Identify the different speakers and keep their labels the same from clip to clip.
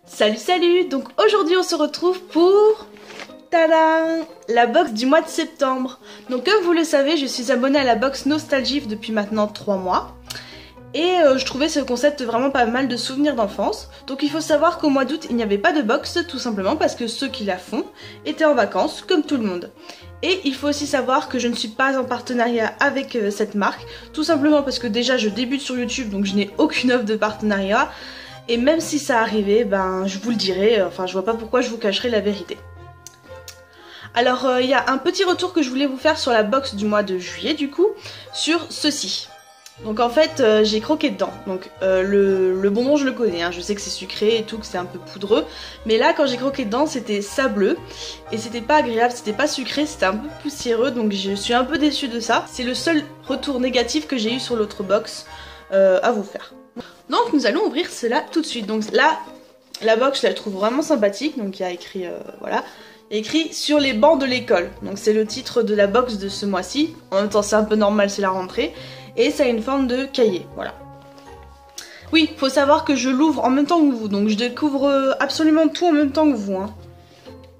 Speaker 1: Salut salut. Donc aujourd'hui on se retrouve pour... Tadam! La box du mois de septembre. Donc comme vous le savez, je suis abonnée à la box Nostalgif depuis maintenant 3 mois. Et je trouvais ce concept vraiment pas mal de souvenirs d'enfance. Donc il faut savoir qu'au mois d'août il n'y avait pas de box, tout simplement parce que ceux qui la font étaient en vacances, comme tout le monde. Et il faut aussi savoir que je ne suis pas en partenariat avec cette marque, tout simplement parce que déjà je débute sur YouTube, donc je n'ai aucune offre de partenariat. Et même si ça arrivait, ben je vous le dirai, enfin je vois pas pourquoi je vous cacherai la vérité. Alors il y a un petit retour que je voulais vous faire sur la box du mois de juillet du coup, sur ceci. Donc en fait j'ai croqué dedans, donc le bonbon je le connais, hein. Je sais que c'est sucré et tout, que c'est un peu poudreux, mais là quand j'ai croqué dedans c'était sableux et c'était pas agréable, c'était pas sucré, c'était un peu poussiéreux, donc je suis un peu déçue de ça. C'est le seul retour négatif que j'ai eu sur l'autre box à vous faire. Donc nous allons ouvrir cela tout de suite. Donc là la box je la trouve vraiment sympathique, donc il y a écrit voilà. Écrit sur les bancs de l'école, donc c'est le titre de la box de ce mois-ci. En même temps c'est un peu normal, c'est la rentrée. Et ça a une forme de cahier, voilà. Oui, faut savoir que je l'ouvre en même temps que vous, donc je découvre absolument tout en même temps que vous, hein.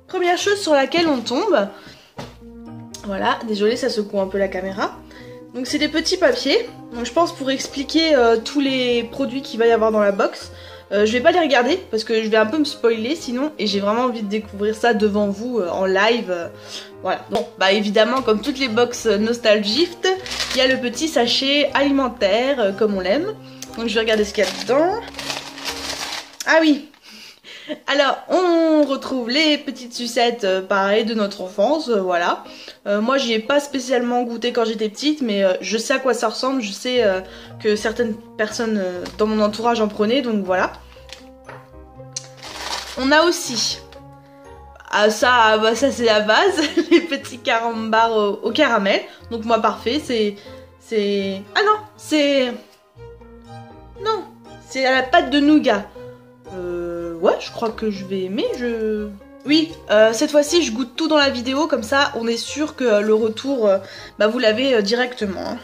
Speaker 1: Première chose sur laquelle on tombe, voilà, désolé ça secoue un peu la caméra. Donc c'est des petits papiers, donc je pense pour expliquer tous les produits qu'il va y avoir dans la box. Je vais pas les regarder parce que je vais un peu me spoiler sinon, et j'ai vraiment envie de découvrir ça devant vous en live. Voilà. Bon, bah évidemment comme toutes les box Nostalgift, il y a le petit sachet alimentaire comme on l'aime. Donc je vais regarder ce qu'il y a dedans. Ah oui. Alors on retrouve les petites sucettes pareil de notre enfance, voilà. Moi j'y ai pas spécialement goûté quand j'étais petite, mais je sais à quoi ça ressemble, je sais que certaines personnes dans mon entourage en prenaient, donc voilà. On a aussi, ça c'est la base, les petits carambars au caramel, donc moi parfait, c'est... Ah non, c'est... Non, c'est à la pâte de nougat. Ouais, je crois que je vais aimer, Oui, cette fois-ci, je goûte tout dans la vidéo, comme ça, on est sûr que le retour, bah, vous l'avez directement. Hein.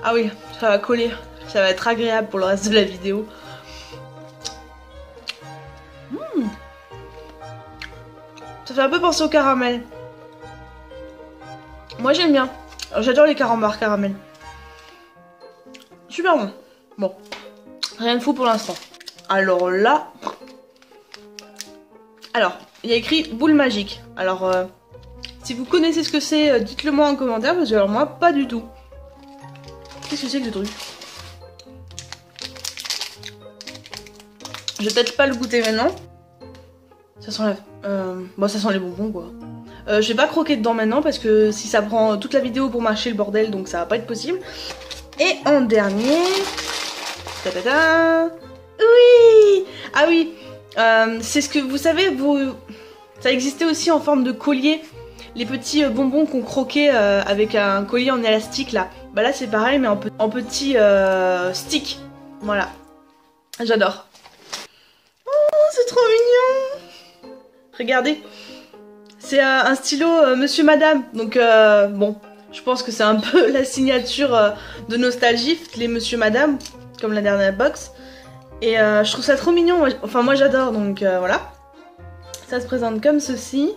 Speaker 1: Ah oui, ça va coller, ça va être agréable pour le reste de la vidéo. Ça fait un peu penser au caramel. Moi, j'aime bien. J'adore les carambars caramel. Super bon. Bon, rien de fou pour l'instant. Alors là... Alors, il y a écrit boule magique. Alors, si vous connaissez ce que c'est, dites-le moi en commentaire, parce que alors moi, pas du tout. Qu'est-ce que c'est que ce truc? Je vais peut-être pas le goûter maintenant. Ça sent bon, ça sent les bonbons, quoi. Je vais pas croquer dedans maintenant, parce que si ça prend toute la vidéo pour mâcher le bordel, donc ça va pas être possible. Et en dernier... Ta-ta-ta. Oui! Ah oui, c'est ce que vous savez, ça existait aussi en forme de collier, les petits bonbons qu'on croquait avec un collier en élastique là. Bah là c'est pareil mais en petit stick, voilà. J'adore. Oh c'est trop mignon! Regardez, c'est un stylo Monsieur Madame, donc bon, je pense que c'est un peu la signature de Nostalgift, les Monsieur Madame, comme la dernière box. Et je trouve ça trop mignon, enfin moi j'adore, donc voilà. Ça se présente comme ceci.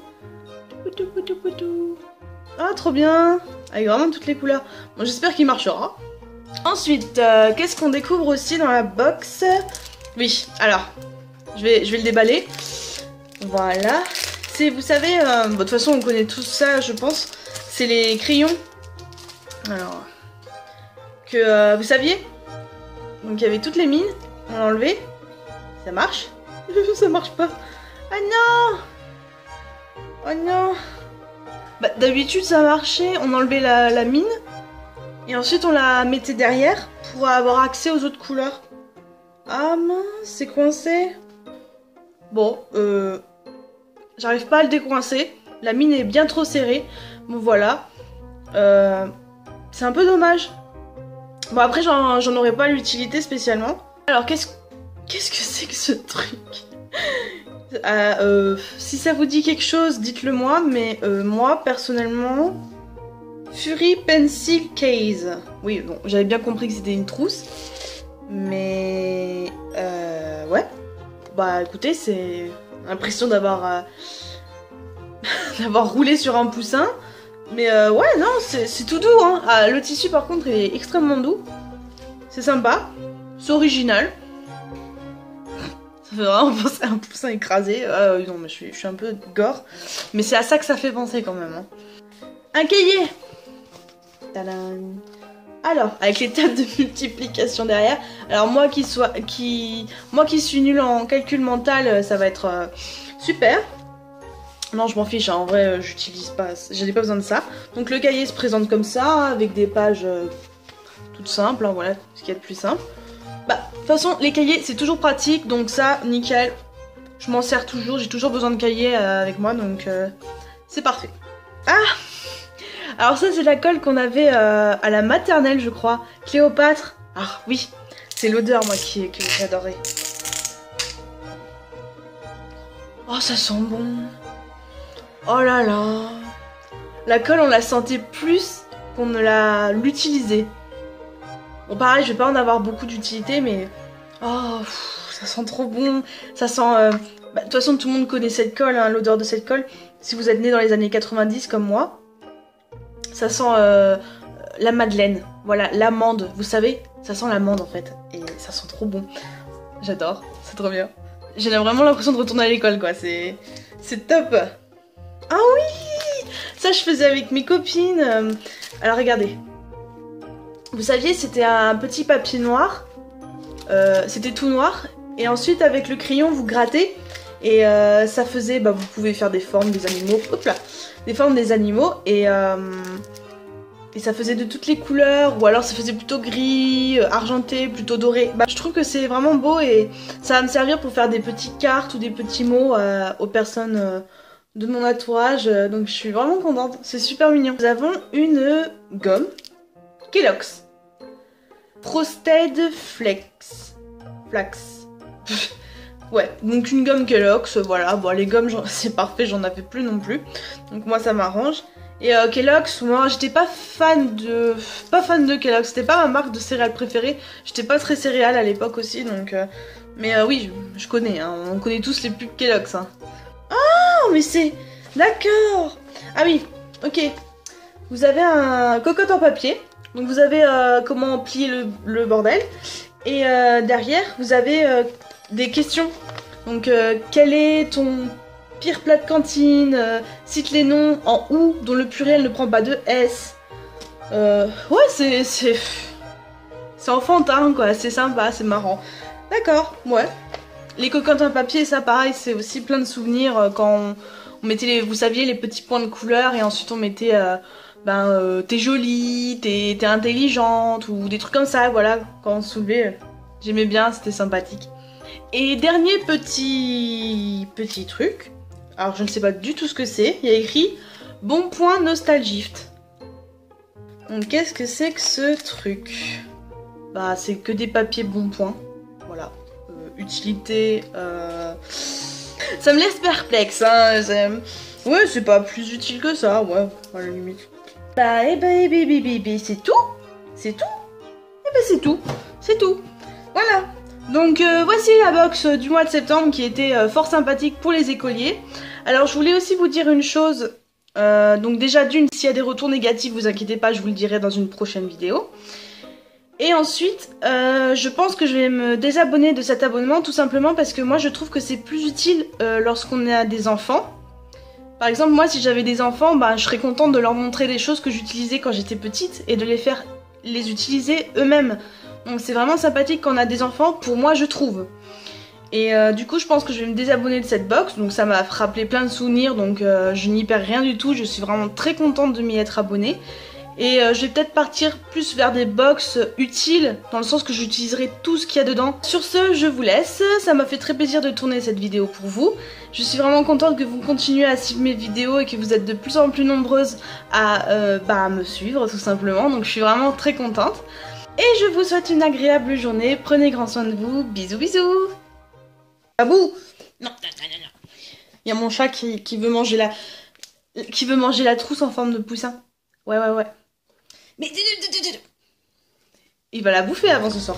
Speaker 1: Ah trop bien, avec vraiment toutes les couleurs. Bon j'espère qu'il marchera. Ensuite, qu'est-ce qu'on découvre aussi dans la box? Oui, alors, je vais le déballer. Voilà. C'est, vous savez, bon, de toute façon on connaît tout ça je pense. C'est les crayons. Alors, que vous saviez? Donc il y avait toutes les mines. On l'a enlevé. Ça marche? Ça marche pas. Ah non! Oh non! Bah d'habitude ça marchait, on enlevait la mine et ensuite on la mettait derrière pour avoir accès aux autres couleurs. Ah mince, c'est coincé. Bon, j'arrive pas à le décoincer. La mine est bien trop serrée. Bon voilà. C'est un peu dommage. Bon après j'en aurais pas l'utilité spécialement. Alors qu'est-ce que c'est que ce truc? Si ça vous dit quelque chose, dites-le moi, mais moi personnellement, Fury Pencil Case. Oui, bon, j'avais bien compris que c'était une trousse. Mais ouais. Bah écoutez, c'est l'impression d'avoir d'avoir roulé sur un poussin. Mais ouais, non, c'est tout doux, hein. Ah, le tissu par contre il est extrêmement doux. C'est sympa, c'est original. Ça fait vraiment penser à un poussin écrasé. Non mais je suis un peu gore. Mais c'est à ça que ça fait penser quand même, hein. Un cahier. Tadam. Alors, avec les tables de multiplication derrière. Alors moi qui suis nulle en calcul mental, ça va être super. Non, je m'en fiche, hein. En vrai, j'utilise pas, j'en ai pas besoin de ça. Donc le cahier se présente comme ça, avec des pages toutes simples, hein, voilà, ce qu'il y a de plus simple. Bah, de toute façon, les cahiers, c'est toujours pratique, donc ça, nickel. Je m'en sers toujours, j'ai toujours besoin de cahiers avec moi, donc c'est parfait. Ah! Alors ça, c'est la colle qu'on avait à la maternelle, je crois. Cléopâtre. Ah oui, c'est l'odeur, moi, que j'adorais. Oh, ça sent bon. Oh là là. La colle, on la sentait plus qu'on ne l'utilisait. Bon, pareil, je vais pas en avoir beaucoup d'utilité, mais... Oh, ça sent trop bon. Ça sent... Bah, de toute façon, tout le monde connaît cette colle, hein, l'odeur de cette colle. Si vous êtes né dans les années 90, comme moi. Ça sent la madeleine. Voilà, l'amande. Vous savez, ça sent l'amande, en fait. Et ça sent trop bon. J'adore. C'est trop bien. J'ai vraiment l'impression de retourner à l'école, quoi. C'est top. Ah oui! Ça, je faisais avec mes copines. Alors, regardez. Vous saviez, c'était un petit papier noir. C'était tout noir. Et ensuite, avec le crayon, vous grattez. Et ça faisait... Bah, vous pouvez faire des formes des animaux. Hop là! Des formes des animaux. Et ça faisait de toutes les couleurs. Ou alors, ça faisait plutôt gris, argenté, plutôt doré. Bah, je trouve que c'est vraiment beau. Et ça va me servir pour faire des petites cartes ou des petits mots aux personnes... de mon entourage, donc je suis vraiment contente, c'est super mignon. Nous avons une gomme Kellogg's Frosted Flax. Ouais, donc une gomme Kellogg's, voilà, bon les gommes c'est parfait, j'en avais plus non plus, donc moi ça m'arrange. Et Kellogg's, moi j'étais pas fan de Kellogg's, c'était pas ma marque de céréales préférée, j'étais pas très céréales à l'époque aussi, donc mais oui, je connais, hein, on connaît tous les pubs Kellogg's, hein. Oh, mais c'est... D'accord. Ah oui, ok. Vous avez un cocotte en papier. Donc vous avez comment plier le bordel. Et derrière, vous avez des questions. Donc, quel est ton pire plat de cantine? Cite les noms en OU, dont le pluriel ne prend pas de S. Ouais, c'est enfantin, quoi. C'est sympa, c'est marrant. D'accord, ouais. Les cocottes en papier, ça pareil, c'est aussi plein de souvenirs quand on mettait vous saviez, les petits points de couleur et ensuite on mettait t'es jolie, t'es intelligente ou des trucs comme ça, voilà, quand on se soulevait, j'aimais bien, c'était sympathique. Et dernier petit truc, alors je ne sais pas du tout ce que c'est, il y a écrit Bon Point Nostalgift. Donc qu'est-ce que c'est que ce truc? Bah c'est que des papiers Bon Point, voilà. Utilité, ça me laisse perplexe, hein. Ouais, c'est pas plus utile que ça, ouais, à la limite. Bah, c'est tout. C'est tout. Et bah, c'est tout. Voilà. Donc, voici la box du mois de septembre qui était fort sympathique pour les écoliers. Alors, je voulais aussi vous dire une chose. Donc, déjà, d'une, s'il y a des retours négatifs, vous inquiétez pas, je vous le dirai dans une prochaine vidéo. Et ensuite, je pense que je vais me désabonner de cet abonnement tout simplement parce que moi je trouve que c'est plus utile lorsqu'on a des enfants. Par exemple, moi si j'avais des enfants, bah, je serais contente de leur montrer des choses que j'utilisais quand j'étais petite et de les faire les utiliser eux-mêmes. Donc c'est vraiment sympathique quand on a des enfants, pour moi je trouve. Et du coup je pense que je vais me désabonner de cette box, donc ça m'a rappelé plein de souvenirs, donc je n'y perds rien du tout, je suis vraiment très contente de m'y être abonnée. Et je vais peut-être partir plus vers des box utiles, dans le sens que j'utiliserai tout ce qu'il y a dedans. Sur ce, je vous laisse. Ça m'a fait très plaisir de tourner cette vidéo pour vous. Je suis vraiment contente que vous continuez à suivre mes vidéos et que vous êtes de plus en plus nombreuses à me suivre, tout simplement. Donc je suis vraiment très contente. Et je vous souhaite une agréable journée. Prenez grand soin de vous. Bisous, bisous. Babou! Non. Il y a mon chat qui veut manger la trousse en forme de poussin. Ouais. Mais il va la bouffer avant ce soir.